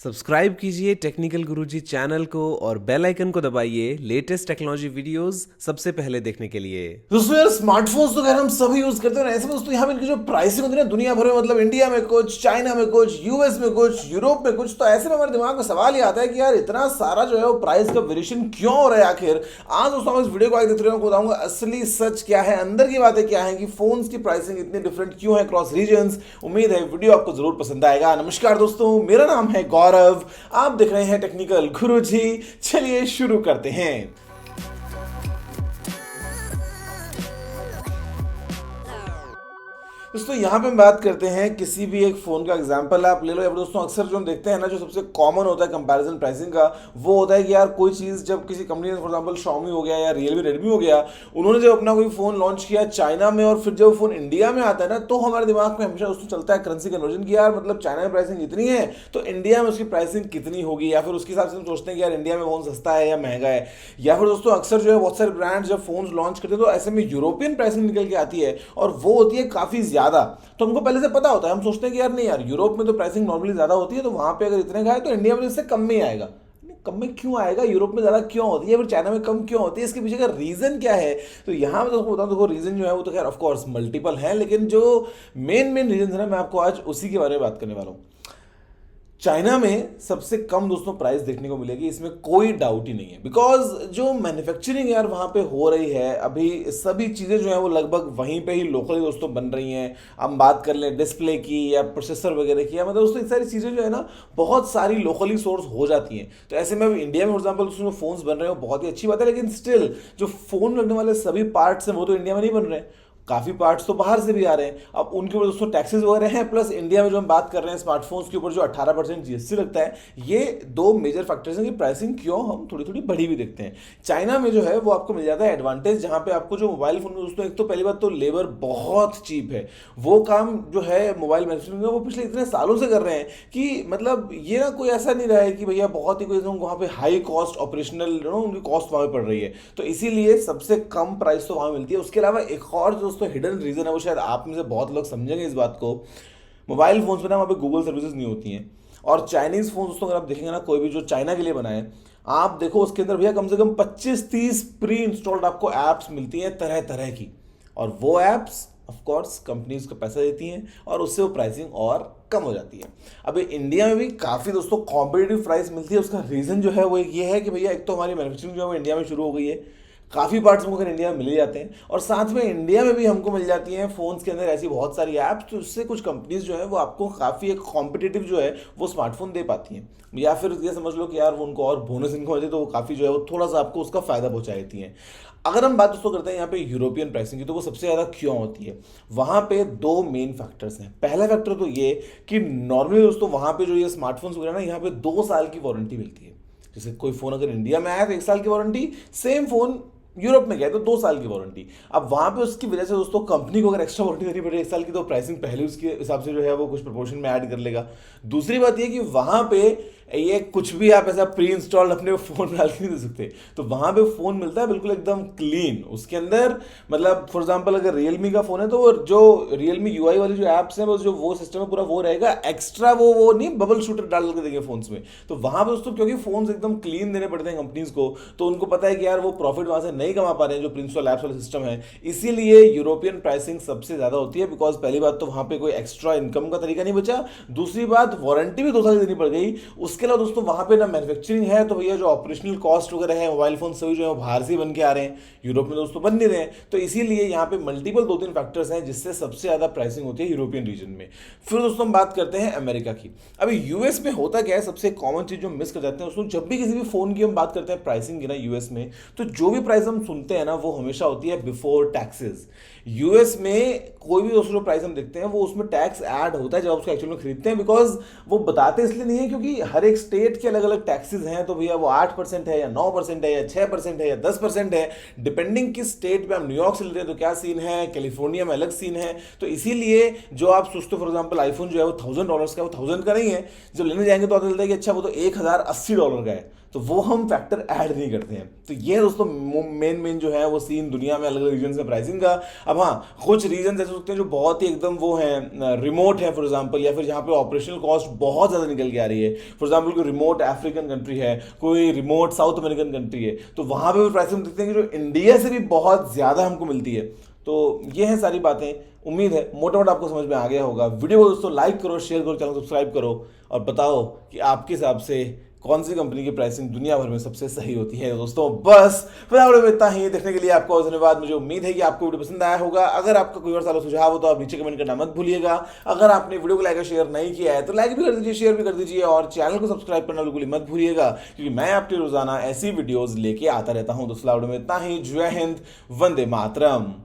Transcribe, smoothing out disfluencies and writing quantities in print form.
Subscribe कीजिए technical गुरुजी channel को और बेल आइकन को दबाइए लेटेस्ट टेक्नोलॉजी वीडियोस सबसे पहले देखने के लिए। दोस्तों यार स्मार्टफोन्स तो खैर हम सभी यूज करते हैं। ऐसे में दोस्तों यहाँ पे इनकी जो प्राइसिंग होती है ना दुनिया भर में, मतलब इंडिया में कुछ, चाइना में कुछ, यूएस में कुछ, यूरोप में कुछ, तो ऐसे में हमारे दिमाग में सवाल ये आता है कि यार इतना सारा जो है वो प्राइस का वेरिएशन क्यों हो रहा है आखिर। आज दोस्तों हम इस वीडियो को आगे देखते हुए बताऊंगा असली सच क्या है, अंदर की बातें क्या है कि फोन्स की प्राइसिंग इतनी डिफरेंट क्यों है क्रॉस रीजन्स। उम्मीद है वीडियो आपको जरूर पसंद आएगा। नमस्कार दोस्तों, मेरा नाम है गौरव, आप देख रहे हैं टेक्निकल गुरुजी। चलिए शुरू करते हैं। दोस्तों यहाँ पे हम बात करते हैं किसी भी एक फोन का एग्जांपल आप ले लो। या फिर दोस्तों अक्सर जो हम देखते हैं ना, जो सबसे कॉमन होता है कंपैरिजन प्राइसिंग का, वो होता है कि यार कोई चीज़ जब किसी कंपनी ने, फॉर एग्जांपल Xiaomi हो गया या रियलमी रेडमी हो गया, उन्होंने जब अपना कोई फोन लॉन्च किया चाइना में और फिर जब फोन इंडिया में आता है ना, तो हमारे दिमाग में हमेशा दोस्तों चलता है करेंसी कन्वर्जन की, यार मतलब चाइना में प्राइसिंग इतनी है तो इंडिया में उसकी प्राइसिंग कितनी होगी, या फिर उसके हिसाब से हम सोचते हैं कि यार इंडिया में फोन सस्ता है या महंगा है। या फिर दोस्तों अक्सर जो है बहुत सारे ब्रांड्स जब फोन लॉन्च करते हैं तो ऐसे में यूरोपियन प्राइसिंग निकल के आती है और वो होती है काफ़ी ज़्यादा। तो हमको पहले से पता होता है, हम सोचते हैं कि यार नहीं यार यूरोप में तो प्राइसिंग नॉर्मली ज्यादा होती है, तो वहां पे अगर इतने का है तो इंडिया में इससे कम में ही आएगा। कम में क्यों आएगा, यूरोप में ज्यादा क्यों होती है, फिर चाइना में कम क्यों होती है, इसके पीछे का रीजन क्या है। तो यहाँ मैं तो बताऊँ, देखो रीजन जो है वो तो खैर ऑफ कोर्स मल्टीपल है, लेकिन जो मेन रीजन है ना, मैं आपको आज उसी के बारे में बात करने वाला हूँ। चाइना में सबसे कम दोस्तों प्राइस देखने को मिलेगी, इसमें कोई डाउट ही नहीं है। बिकॉज जो मैन्युफैक्चरिंग यार वहाँ पे हो रही है, अभी सभी चीज़ें जो है वो लगभग वहीं पे ही लोकली दोस्तों बन रही हैं। हम बात कर लें डिस्प्ले की या प्रोसेसर वगैरह की, या मतलब दोस्तों ये सारी चीज़ें जो है ना बहुत सारी लोकली सोर्स हो जाती हैं। तो ऐसे में इंडिया में फॉर एग्जाम्पल उसमें फोन्स बन रहे हो बहुत ही अच्छी बात है, लेकिन स्टिल जो फोन लगने वाले सभी पार्ट्स हैं वो तो इंडिया में नहीं बन रहे हैं, काफ़ी पार्ट्स तो बाहर से भी आ रहे हैं। अब उनके ऊपर दोस्तों टैक्सेस वगैरह हैं, प्लस इंडिया में जो हम बात कर रहे हैं स्मार्टफोन्स के ऊपर जो 18% जीएसटी लगता है, ये दो मेजर फैक्टर्स हैं कि प्राइसिंग क्यों हम थोड़ी थोड़ी बढ़ी भी देखते हैं। चाइना में जो है वो आपको मिल जाता है एडवांटेज, जहाँ पे आपको जो मोबाइल फोन में दोस्तों एक तो पहली बात तो लेबर बहुत चीप है। वो काम जो है मोबाइल मैन्युफैक्चरिंग में वो पिछले इतने सालों से कर रहे हैं कि मतलब ये ना कोई ऐसा नहीं रहा है कि भैया बहुत ही कोई वहाँ पे हाई कॉस्ट ऑपरेशनल उनकी कॉस्ट वहाँ पे पड़ रही है, तो इसीलिए सबसे कम प्राइस तो वहाँ मिलती है। उसके अलावा एक और दोस्तों हिडन रीजन है, वो शायद आप में से बहुत लोग समझेंगे इस बात को। मोबाइल फोन्स में ना वहाँ पे गूगल सर्विसेज नहीं होती हैं, और चाइनीज फोन दोस्तों अगर आप देखेंगे ना, कोई भी जो चाइना के लिए बना है, आप देखो उसके अंदर भैया कम से कम 25-30 प्री इंस्टॉल्ड आपको ऐप्स मिलती हैं तरह तरह की, और वो ऐप्स ऑफ कोर्स कंपनीज को पैसा देती हैं और उससे वो प्राइसिंग और कम हो जाती है। अब इंडिया में भी काफ़ी दोस्तों कॉम्पिटिटिव प्राइस मिलती है। उसका रीज़न जो है वो ये है कि भैया एक तो हमारी मैन्युफैक्चरिंग जो है वो इंडिया में शुरू हो गई है, काफ़ी पार्ट्स हमको इंडिया में मिल ही जाते हैं, और साथ में इंडिया में भी हमको मिल जाती हैं फ़ोन्स के अंदर ऐसी बहुत सारी ऐप्स, तो उससे कुछ कंपनीज जो है वो आपको काफ़ी एक कॉम्पिटिटिव जो है वो स्मार्टफोन दे पाती हैं। या फिर ये समझ लो कि यार वो उनको और बोनस इनकम होती है, तो वो काफ़ी जो है वो थोड़ा सा आपको उसका फ़ायदा पहुँचा देती हैं। अगर हम बात दोस्तों करते हैं यहाँ पे यूरोपियन प्राइसिंग की, तो वो सबसे ज़्यादा क्यों होती है, वहाँ पे दो मेन फैक्टर्स हैं। पहला फैक्टर तो ये कि नॉर्मली दोस्तों वहाँ पे जो ये स्मार्टफोन्स वगैरह ना, यहाँ पे 2 साल की वारंटी मिलती है। जैसे कोई फ़ोन अगर इंडिया में आया तो 1 साल की वारंटी, सेम फ़ोन यूरोप में गया तो 2 साल की वारंटी। अब वहां पे उसकी वजह से दोस्तों कंपनी को अगर एक्स्ट्रा वारंटी देनी पड़े 1 साल की, तो प्राइसिंग पहले उसके हिसाब से जो है वो कुछ प्रोपोर्शन में ऐड कर लेगा। दूसरी बात ये कि वहां पे ये कुछ भी आप ऐसा प्री इंस्टॉल्ड अपने फोन में डाल के नहीं दे सकते, तो वहां पे फोन मिलता है बिल्कुल एकदम क्लीन। उसके अंदर मतलब फॉर एग्जांपल अगर रियलमी का फोन है तो जो रियलमी यूआई वाली जो एप्स हैं, जो वो सिस्टम है पूरा वो रहेगा, एक्स्ट्रा वो नहीं बबल शूटर डाल के देंगे फोन्स में। तो वहां पे दोस्तों क्योंकि फोन्स एकदम क्लीन देने पड़ते हैं कंपनीज को, तो उनको पता है कि यार वो प्रॉफिट वहां से नहीं कमा पा रहे हैं जो प्रिंसिपल एप्स वाला सिस्टम है, इसीलिए यूरोपियन प्राइसिंग सबसे ज्यादा होती है। बिकॉज पहली बात तो वहां पे कोई एक्स्ट्रा इनकम का तरीका नहीं बचा, दूसरी बात वारंटी भी 2 साल देनी पड़ गई। उसके अलावा दोस्तों वहां पे ना मैन्युफैक्चरिंग है, तो भैया जो ऑपरेशनल कॉस्ट वगैरह है मोबाइल फोन सभी जो है बाहर से बन के आ रहे हैं, यूरोप में दोस्तों बन नहीं रहे हैं, तो इसीलिए यहाँ पे मल्टीपल 2-3 फैक्टर्स हैं जिससे सबसे ज्यादा प्राइसिंग होती है यूरोपियन रीजन में। फिर दोस्तों हम बात करते हैं अमेरिका की। अभी यूएस में होता क्या है, सबसे कॉमन चीज जो मिस कर जाते हैं दोस्तों, जब भी किसी भी फोन की हम बात करते हैं प्राइसिंग की ना यूएस में, तो जो भी प्राइस हम सुनते हैं ना वो हमेशा होती है बिफोर टैक्सेस। यूएस में कोई भी दोस्तों प्राइस हम देखते हैं वो उसमें टैक्स ऐड होता है जब उसको एक्चुअल में खरीदते हैं। बिकॉज वो बताते इसलिए नहीं है क्योंकि हर एक स्टेट के अलग अलग टैक्सेस हैं, तो भैया वो 8% है या 9% है या 6% है या 10% है, डिपेंडिंग किस स्टेट पे हम न्यूयॉर्क से ले रहे हैं तो क्या सीन है, कैलिफोर्निया में अलग सीन है। तो इसीलिए जो आप सोचते हो फॉर एग्जाम्पल आईफोन जो है वो $1000 का, वो 1000 का नहीं है। जब लेने जाएंगे तो पता चलता है कि अच्छा वो तो $1080 का है, तो वो हम फैक्टर ऐड नहीं करते हैं। तो ये दोस्तों मेन जो है वो सीन दुनिया में अलग अलग रीजन में प्राइसिंग का। अब हाँ, कुछ रीजन ऐसे होते हैं जो बहुत ही एकदम वो हैं रिमोट है फॉर एग्जांपल, या फिर जहाँ पे ऑपरेशनल कॉस्ट बहुत ज़्यादा निकल के आ रही है। फॉर एग्जाम्पल कोई रिमोट अफ्रीकन कंट्री है, कोई रिमोट साउथ अमेरिकन कंट्री है, तो वहां पे भी प्राइसिंग देखते हैं कि जो इंडिया से भी बहुत ज्यादा हमको मिलती है। तो ये हैं सारी बातें। उम्मीद है मोटा मोटा आपको समझ में आ गया होगा। वीडियो को दोस्तों लाइक करो, शेयर करो, चैनल सब्सक्राइब करो और बताओ कि आपके हिसाब से कौन सी कंपनी की प्राइसिंग दुनिया भर में सबसे सही होती है। दोस्तों बस फिलहाल में इतना ही। देखने के लिए आपको धन्यवाद। मुझे उम्मीद है कि आपको वीडियो पसंद आया होगा। अगर आपका कोई और सारा सुझाव हो तो आप नीचे कमेंट करना मत भूलिएगा। अगर आपने वीडियो को लाइक और शेयर नहीं किया है तो लाइक भी कर दीजिए, शेयर भी कर दीजिए और चैनल को सब्सक्राइब करना बिल्कुल मत भूलिएगा, क्योंकि मैं आपके रोजाना ऐसी वीडियोज लेके आता रहता हूँ। दोस्तों वीडियो में इतना ही। जय हिंद, वंदे मातरम।